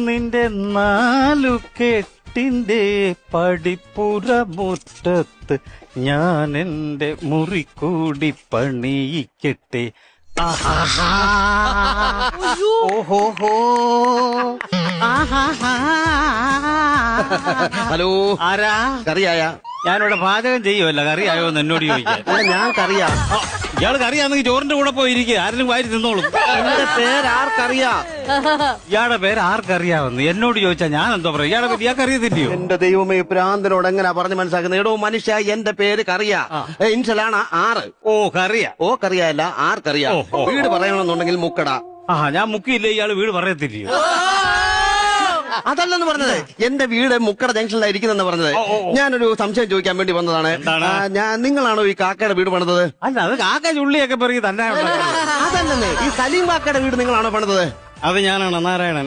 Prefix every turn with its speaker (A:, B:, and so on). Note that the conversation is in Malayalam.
A: നിന്റെ നാലു കെട്ടിന്റെ പടിപ്പുര മുറ്റത്ത് ഞാൻ എന്റെ മുറിക്കൂടി പണിയിക്കട്ടെ. ഓഹോഹോ.
B: ഹലോ,
A: ആരാ?
B: കറിയായ?
A: ഞാനിവിടെ പാചകം ചെയ്യുമല്ല, കറിയായോ എന്ന് എന്നോട് ചോദിക്കാൻ.
B: ഞാൻ കറിയാ.
A: ഇയാൾ കറിയാണെങ്കിൽ ചോറിന്റെ കൂടെ പോയിരിക്കുക, ആരെങ്കിലും വാരി തിന്നോളും.
B: എന്റെ പേര് ആർക്കറിയാ?
A: ഇയാളുടെ പേര് ആർക്കറിയാവുന്നു എന്നോട് ചോദിച്ചാ ഞാൻ എന്തോ പറയാം? ഇയാളെ പറ്റി ഇയാൾക്ക് അറിയത്തില്ലയോ?
B: എന്റെ ദൈവമേ, പ്രാന്തനോട് എങ്ങനെയാ പറഞ്ഞ് മനസ്സിലാക്കുന്നത്? എടോ മനുഷ്യ, എന്റെ പേര് കറിയാ. ഇൻഷലാണ് ആറ്.
A: ഓ, കറിയാ.
B: ഓ കറിയല്ല, ആർക്കറിയാ. വീട് പറയണമെന്നുണ്ടെങ്കിൽ മുക്കട.
A: ഞാൻ മുക്കിയില്ലേ, ഇയാള് വീട് പറയത്തില്ലയോ?
B: അതല്ലെന്ന് പറഞ്ഞത്, എന്റെ വീട് മുക്കട ജംഗ്ഷനിലായിരിക്കുന്നെന്ന് പറഞ്ഞത്. ഞാനൊരു സംശയം ചോദിക്കാൻ വേണ്ടി വന്നതാണ്. നിങ്ങളാണോ ഈ കാക്കയുടെ വീട് പണിതത്?
A: അല്ല, അത് കാക്ക ചുള്ളിയൊക്കെ പറയും തന്നെ.
B: അതല്ലെന്നേ, ഈ സലീം കാക്കയുടെ വീട് നിങ്ങളാണോ പണിതത്?
A: അത് ഞാനാണ്, നാരായണൻ.